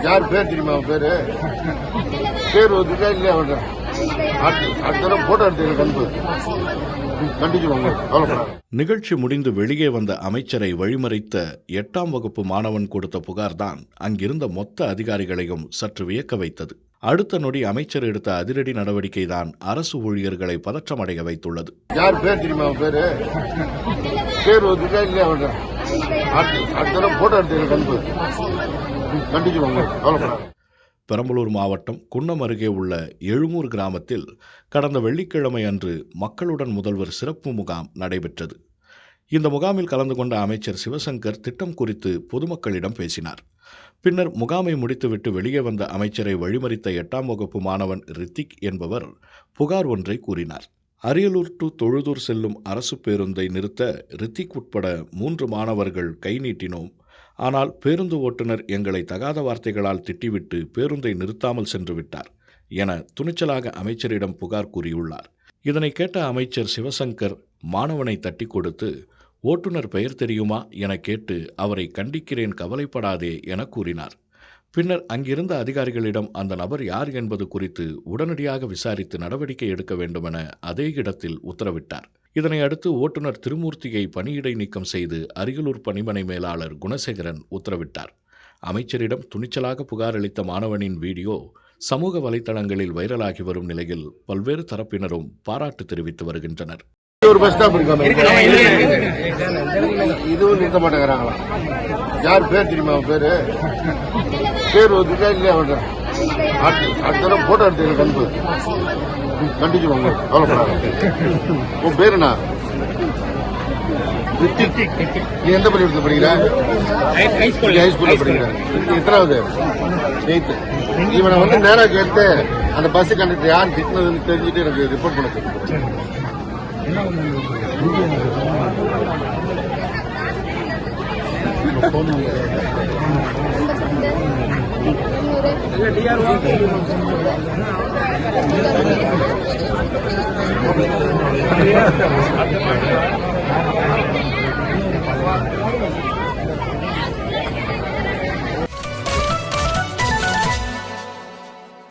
யார் பேர் தெரியுமா? பேரு பேர் வந்துட்டா இல்லையா? அடுத்த தடவை போட்டோ எடுத்து கண்டிச்சு. நிகழ்ச்சி முடிந்து வெளியே வந்த அமைச்சரை வழிமறித்த 8ஆம் வகுப்பு மாணவன் கொடுத்த புகார்தான் அங்கிருந்த மொத்த அதிகாரிகளையும் சற்று வியக்க வைத்தது. அடுத்த நொடி அமைச்சர் எடுத்த அதிரடி நடவடிக்கைதான் அரசு ஊழியர்களை பதற்றமடைய வைத்துள்ளது. யார் பேர் தெரியுமா? பேரு பேர் வந்துட்டா இல்லையா? அடுத்த தடவை போட்டோ எடுத்து கண்டிச்சு. பெரம்பலூர் மாவட்டம் குன்னம் அருகே உள்ள எழுமூர் கிராமத்தில் கடந்த வெள்ளிக்கிழமை அன்று மக்களுடன் முதல்வர் சிறப்பு முகாம் நடைபெற்றது. இந்த முகாமில் கலந்து கொண்ட அமைச்சர் சிவசங்கர் திட்டம் குறித்து பொதுமக்களிடம் பேசினார். பின்னர் முகாமை முடித்துவிட்டு வெளியே வந்த அமைச்சரை வழிமறித்த 8ஆம் வகுப்பு மாணவன் ரித்திக் என்பவர் புகார் ஒன்றை கூறினார். அரியலூர் டு தொழுதூர் செல்லும் அரசு பேருந்தை நிறுத்த ரித்திக் உட்பட 3 மாணவர்கள் கை நீட்டினோம். ஆனால் பேருந்து ஓட்டுநர் எங்களை தகாத வார்த்தைகளால் திட்டிவிட்டு பேருந்தை நிறுத்தாமல் சென்று விட்டார் என துணிச்சலாக அமைச்சரிடம் புகார் கூறியுள்ளார். இதனை கேட்ட அமைச்சர் சிவசங்கர் மாணவனை தட்டி கொடுத்து, ஓட்டுநர் பெயர் தெரியுமா என கேட்டு அவரை கண்டிக்கிறேன், கவலைப்படாதே என கூறினார். பின்னர் அங்கிருந்த அதிகாரிகளிடம் அந்த நபர் யார் என்பது குறித்து உடனடியாக விசாரித்து நடவடிக்கை எடுக்க வேண்டுமென அதே இடத்தில் உத்தரவிட்டார். இதனை அடுத்து ஓட்டுநர் திருமூர்த்தியை பணியிடை நீக்கம் செய்து அரியலூர் பணிமனை மேலாளர் குணசேகரன் உத்தரவிட்டார். அமைச்சரிடம் துணிச்சலாக புகார் அளித்த மாணவனின் வீடியோ சமூக வலைதளங்களில் வைரலாகி வரும் நிலையில் பல்வேறு தரப்பினரும் பாராட்டு தெரிவித்து வருகின்றனர். ஒரு பஸ் ஸ்டாப் இதுவும் நிறுத்த மாட்டேங்கிறாங்களா? யார் பேர் தெரியுமா? பேரு பேர் வந்துட்டா இல்லையா? அடுத்த தடவை போட்டோ எடுத்து கண்டிச்சு. உன் பேரு என்ன? நீ எந்த பள்ளிக்கூடத்தில் படிக்கிற? ஹைஸ்கூல்ல படிக்கிற. எத்தனாவது? 8th. இவனை வந்து நேரா கேட்டு அந்த பஸ் கண்டக்டர் யார் திட்டினதுன்னு தெரிஞ்சுட்டு எனக்கு ரிப்போர்ட் பண்ண சொல்லி. DRO